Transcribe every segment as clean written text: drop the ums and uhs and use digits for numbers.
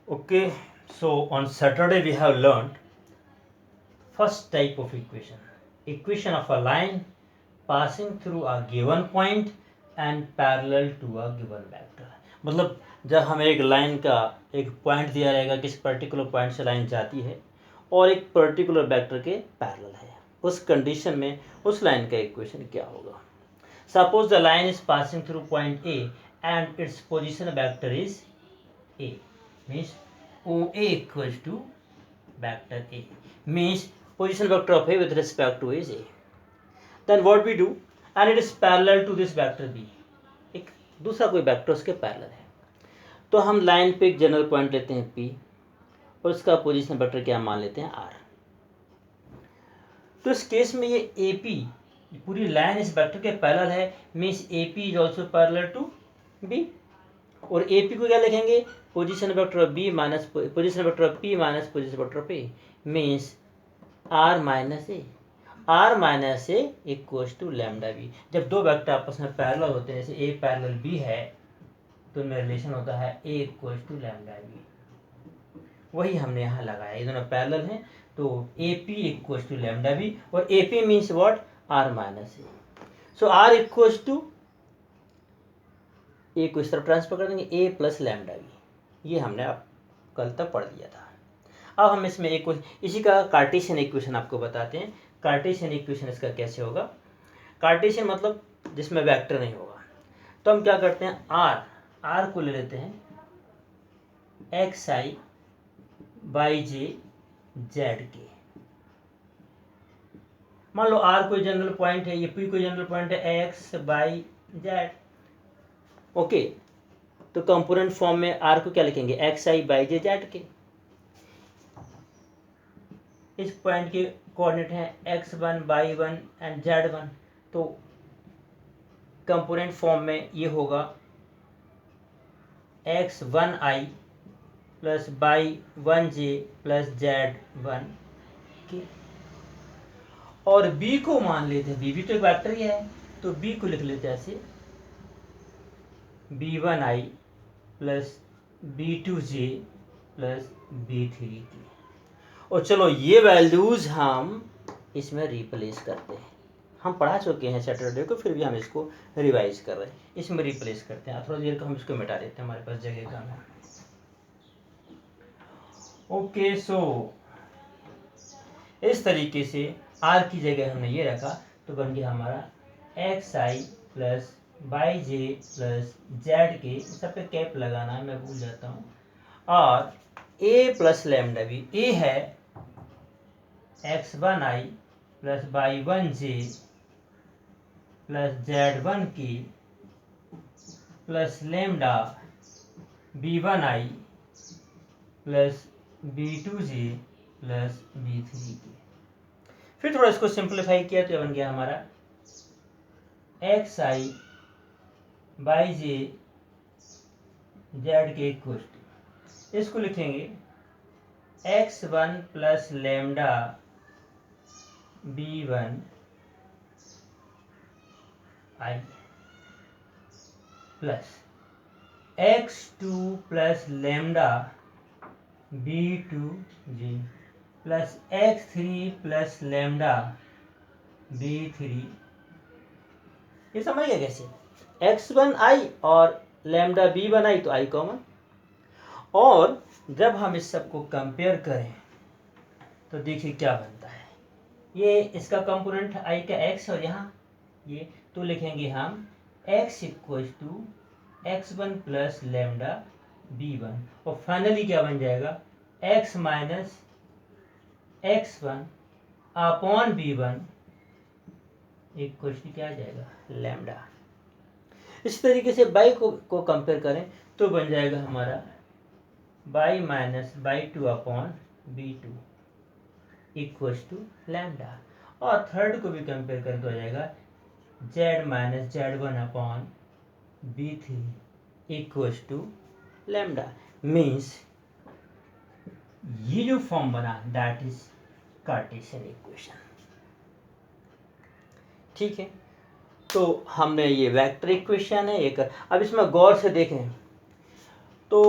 Okay, so on Saturday we have learned first type of equation of a line passing through a given point and parallel to a given vector. मतलब जब हमें एक line का एक point दिया रहेगा, किस पर्टिकुलर पॉइंट से लाइन जाती है और एक पर्टिकुलर वेक्टर के पैरेलल है, उस कंडीशन में उस लाइन का इक्वेशन क्या होगा. Suppose the line is passing through point A and its position vector is a, means OA equals to vector A, means position vector of A with respect to is A. Then what we do, and it is parallel to this vector B, एक दूसरा कोई vector उसके parallel है, तो हम line पे एक general point लेते हैं P और उसका पोजीशन वेक्टर क्या मान लेते हैं R. तो इस केस में ये AP पूरी लाइन इस वेक्टर के पैरेलल है, means AP is also parallel to B. और AP को क्या लिखेंगे, position vector of B minus position vector of P minus position vector of A, means R minus A. R minus A equals to lambda B. जब दो vector आपस में parallel होते हैं, जैसे A पैरेलल B है, तो इनमें रिलेशन होता है A equals to lambda B. वही हमने यहाँ लगाया, ये दोनों पैरेलल हैं, तो AP equals to lambda B और AP means what, R minus A. So R equals to A को इस तरफ ट्रांसफर कर देंगे, ए प्लस लैम्डा बी. ये हमने अब कल तक पढ़ लिया था. अब हम इसमें एक इसी का कार्टेशियन इक्वेशन आपको बताते हैं. कार्टेशियन इक्वेशन इसका कैसे होगा. कार्टेशियन मतलब जिसमें वेक्टर नहीं होगा. तो हम क्या करते हैं, आर को ले लेते हैं x i by j Z के. मान लो आर कोई जनरल पॉइंट है, ये पी कोई जनरल पॉइंट है, एक्स बाई जेड. ओके, तो कंपोनेंट फॉर्म में आर को क्या लिखेंगे, x i by j Z के. इस पॉइंट के कोऑर्डिनेट हैं x1 y1 एंड z1. तो कंपोनेंट फॉर्म में ये होगा x1i plus y1j plus z1 के. और b को मान लेते हैं, b भी तो एक वेक्टर ही है, तो b को लिख लेते हैं ऐसे b1i plus b2j plus b3 के. और चलो ये वैल्यूज हम इसमें रिप्लेस करते हैं. हम पढ़ा चुके हैं सैटरडे को, फिर भी हम इसको रिवाइज कर रहे हैं. इसमें रिप्लेस करते हैं, थोड़ा देर को हम इसको मिटा देते हैं, हमारे पास जगह कम है. ओके, सो इस तरीके से आर की जगह हमने ये रखा, तो बन गया हमारा x i plus y j plus z के. सब पे कैप लगाना है, मैं भूल जाता हूँ. और ए प्लस लैम्डा बी. ए है x1i plus y1j plus z1 की plus lambda b1i plus b2j plus b3 की. फिर थोड़ा इसको सिंप्लीफाई किया तो बन गया हमारा xi बाई जे जेड के इक्वल टू, इसको लिखेंगे x1 plus lambda b1 i plus x2 plus lambda b2j plus x3 plus lambda b3. ये समझ गया कैसे, x1i और लैम्डा b1i, तो i कॉमन. और जब हम इस सब को कंपेयर करें तो देखिए क्या बनता है. ये इसका कंपोनेंट i का x और यहाँ ये, तो लिखेंगे हम x equals to x1 plus lambda b1. और फाइनली क्या बन जाएगा, x minus x1 upon b1 equals to क्या आ जाएगा, लैम्डा. इस तरीके से बाई को कंपेयर करें तो बन जाएगा हमारा बाई माइनस बाई2 upon b2 equals to lambda. और थर्ड को भी कंपेयर करें तो आ जाएगा z minus z1 upon b3 equals to lambda. Means ये जो फॉर्म बना दैट इज कार्टेशियन इक्वेशन. ठीक है, तो हमने ये वेक्टर इक्वेशन है एक. अब इसमें गौर से देखें तो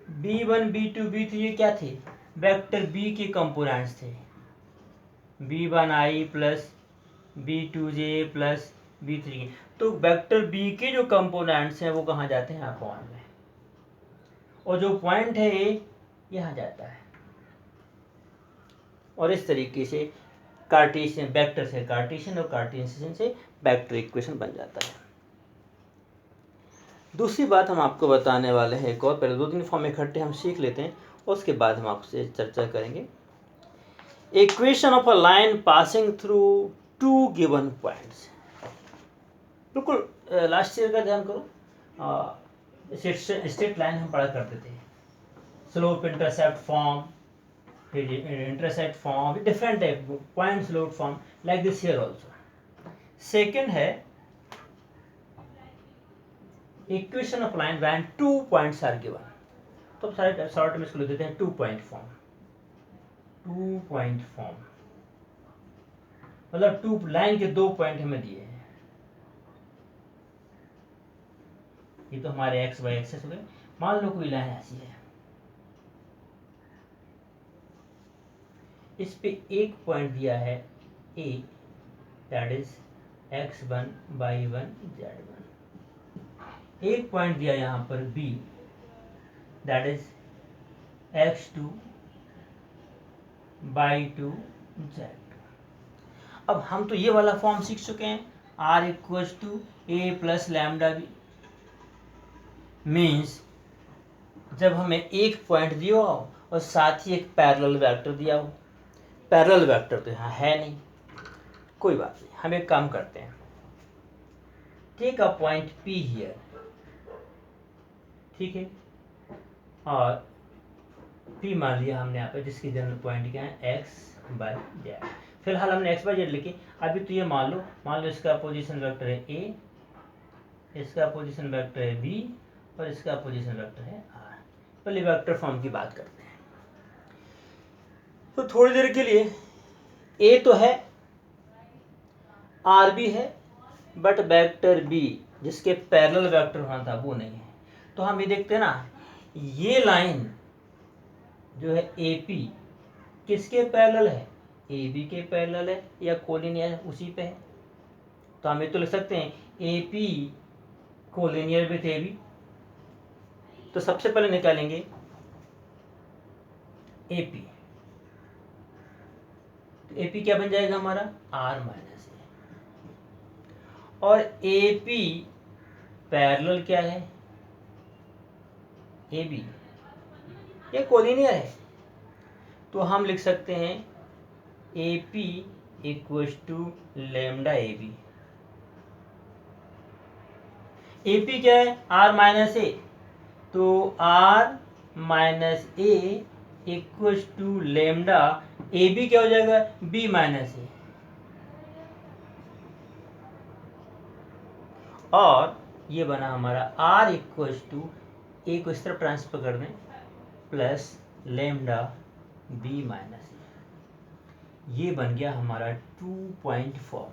B1 B2 B3 ये क्या थे, वेक्टर B के कंपोनेंट्स थे, B1I plus B2J plus B3। तो वेक्टर B के जो कंपोनेंट्स हैं वो कहाँ जाते हैं, अपॉन में, और जो पॉइंट है ये यहाँ जाता है। और इस तरीके से कार्टेशियन वेक्टर से कार्टेशियन और कार्टेशियन से वेक्टर इक्वेशन बन जाता है। दूसरी बात हम आपको बताने वाले हैं एक और, पहले 2-3 फॉर्म इकट्ठे हम सीख लेते हैं, उसके बाद हम आपसे चर्चा करेंगे। Equation of a line passing through 2 given points. बिल्कुल लास्ट ईयर का ध्यान करो, स्ट्रेट लाइन हम पढ़ा करते थे, slope intercept form, intercept form, different type point slope form, like this here also. Second है equation of line when 2 points are given. तो सारे शॉर्ट में इसको लिख देते हैं 2 पॉइंट फॉर्म। 2 पॉइंट फॉर्म मतलब 2 लाइन के 2 पॉइंट हमें दिए हैं, ये तो हमारे एक्स वाई एक्सेस हो गए। मान लो कोई लाइन ऐसी है, इस पे एक पॉइंट दिया है ए, that is x1 y1 z1, एक पॉइंट दिया यहाँ पर B, that is x2 y2 z2। अब हम तो ये वाला फॉर्म सीख चुके हैं, r equals to A plus lambda B, means जब हमें एक पॉइंट दिया हो और साथ ही एक पैरेलल वेक्टर दिया हो। पैरेलल वेक्टर तो यहाँ है नहीं, कोई बात नहीं, हम एक काम करते हैं, take a point P here, ठीक है, और P मान लिया हमने यहाँ पे, जिसकी जनरल पॉइंट क्या है x बाय जेड। फिलहाल हमने x बाय जेड लिखी। अभी तो ये मान लो इसका पोजीशन वेक्टर है a, इसका पोजीशन वेक्टर है b, और इसका पोजीशन वेक्टर है r। पहले वेक्टर फॉर्म की बात करते हैं। तो थोड़ी देर के लिए a तो है, r भी है, बट वेक्टर b जिसके पैरेलल वेक्टर होना था वो नहीं है। तो हम ये देखते हैं ना, ये लाइन जो है AP किसके पैरेलल है, AB के पैरेलल है या कोलिनियर उसी पे है। तो हम ये तो लिख सकते हैं AP कोलिनियर विथ AB। तो सबसे पहले निकालेंगे AP, तो AP क्या बन जाएगा हमारा R माइनस ए, और AP पैरेलल क्या है AB, ये कोलिनियर है। तो हम लिख सकते हैं AP equals to lambda AB। AP क्या है R माइनस ए, तो R minus A equals to lambda AB क्या हो जाएगा B माइनस ए, और ये बना हमारा R इक्वल्स टू ए को इस तरफ ट्रांसफर कर दें plus lambda B minus A. ये बन गया हमारा 2 पॉइंट फॉर्म,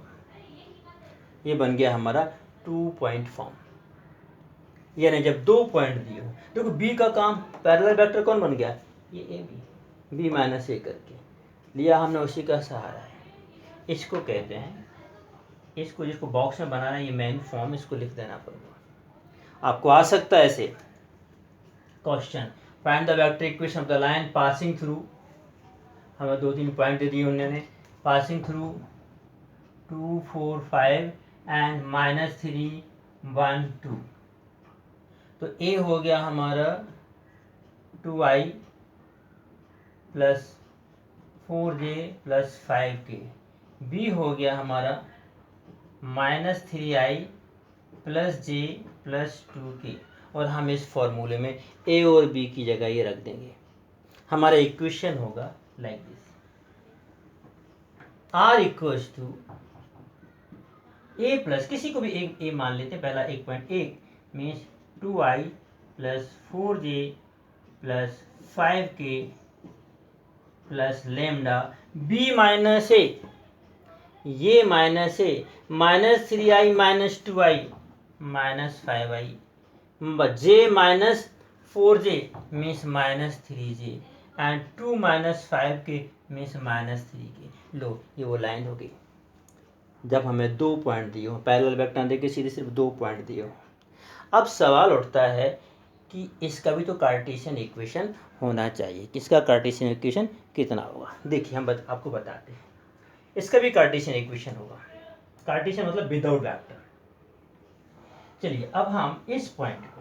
ये बन गया हमारा 2 पॉइंट फॉर्म। यानी जब 2 पॉइंट दिए हो, देखो B का काम पैरेलल वेक्टर कौन बन गया, ये AB, B माइनस ए करके लिया हमने, उसी का सहारा है। इसको कहते हैं, इसको जिसको बॉक्स में बनाना है ये मेन फॉर्म, इसको लिख देना पड़ेगा। आपको आ सकता है ऐसे question, find the vector equation of the line passing through, हमें 2-3 पॉइंट दे दिए उन्होंने, पासिंग थ्रू 2 4 5 एंड -3 1 2। तो A हो गया हमारा 2i plus 4j plus 5k, B हो गया हमारा -3i plus j plus 2k, और हम इस फॉर्मूले में A और B की जगह ये रख देंगे। हमारा इक्वेशन होगा like this, R equals to A plus किसी को भी एक A मान लेते हैं, पहला 1.1 means 2i plus 4j plus 5k plus lambda B minus A, ये minus A, -3i minus 2i minus 5i, j minus 4j means -3j and 2 - 5k means -3k। लो ये वो लाइन होगी जब हमें 2 पॉइंट दिए हो, पैरेलल वेक्टर देके सीधे सिर्फ 2 पॉइंट दिए हो। अब सवाल उठता है कि इसका भी तो कार्टेशियन इक्वेशन होना चाहिए। किसका कार्टेशियन इक्वेशन कितना होगा? देखिए हम आपको बताते हैं। इसका भी कार्टेशियन इक्वेशन होगा। कार्टेशियन मतलब विदाउट वेक्टर। चलिए अब हम इस पॉइंट को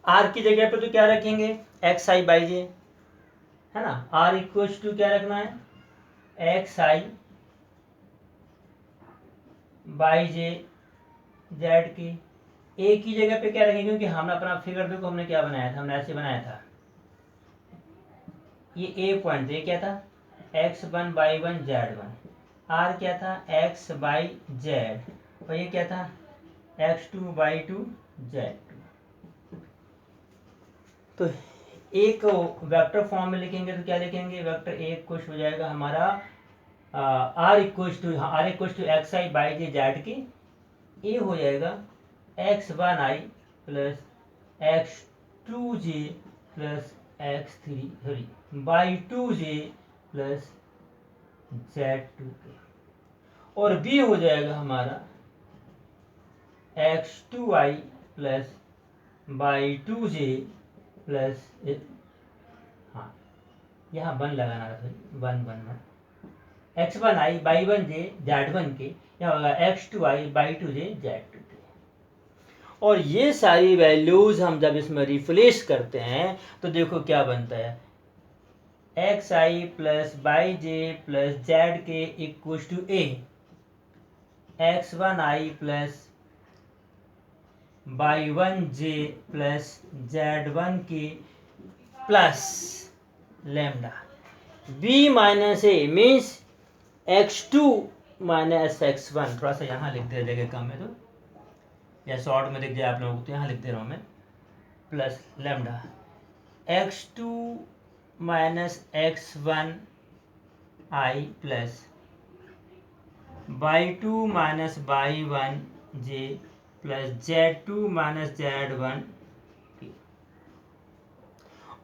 आर की जगह पे तो क्या रखेंगे? एक्स आई बाई जे, है ना। आर इक्वल टू क्या रखना है? X i by j Z के। ए की जगह पे क्या रखेंगे? क्योंकि हमने अपना फिगर देखो हमने क्या बनाया था, हमने ऐसे बनाया था। ये ए पॉइंट ये क्या था? x1 y1 z1। आर क्या था? x by Z. और ये क्या था? x2 y2 z2। तो ए को वेक्टर फॉर्म में लिखेंगे तो क्या लिखेंगे? वेक्टर ए कुछ हो जाएगा हमारा R equal to x i by j z की। ए हो जाएगा x1i plus x2j plus x3 by 2j plus z2k। और b हो जाएगा हमारा x2i plus by 2j plus, हाँ यहाँ 1 लगाना था, 1 x1i बाई 1j z1k, यहाँ होगा x2i बाई 2j z2k। और ये सारी वैल्यूज हम जब इसमें रिप्लेस करते हैं तो देखो क्या बनता है? X i plus y j plus z k equal to A, x1i plus y 1j plus z1 k plus lambda. b minus A means x2 minus x1। थोड़ा सा यहाँ लिख दे, जगह कम है तो या शॉर्ट में लिख दिया आप लोगों को, तो यहाँ लिख दे रहा हूँ मैं, plus lambda x2 minus x1 i plus by 2 minus by 1j plus z2 minus z1।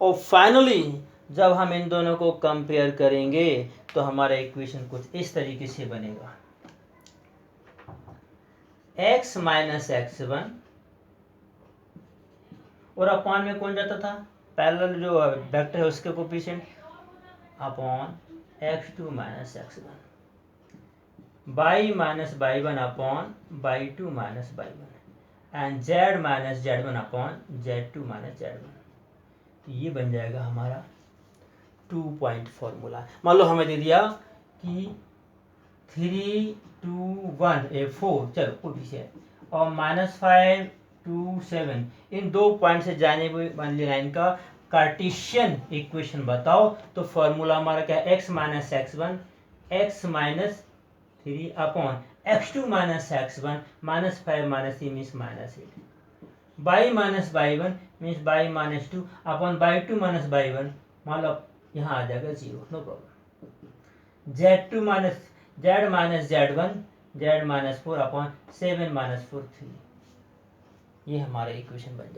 और फाइनली जब हम इन दोनों को कंपेयर करेंगे तो हमारा इक्वेशन कुछ इस तरीके से बनेगा। x माइनस x1 और अपॉन में कौन जाता था? पैरेलल जो वेक्टर है उसके coefficient, upon x2 minus x1 by minus by 1 upon by 2 minus by 1 and z minus z1 upon z2 minus z1। ये बन जाएगा हमारा 2 पॉइंट फॉर्मूला। मान लो हमें दे दिया कि 3 2 1 4, चलो कोफिशिएंट, और -5 2 7 इन 2 पॉइंट से जाने वाली लाइन का कार्टेशियन इक्वेशन बताओ। तो फॉर्मूला हमारा क्या है? x minus x1 x minus 3 upon x2 minus x1 -5 minus 3 means -8 by minus by 1 means by minus 2 upon by 2 minus by 1। मान लो यहाँ आ जाएगा 0, no problem. z2 minus z minus z1 z minus 4 upon 7 minus 4 3। ये हमारा equation बन जाएगा।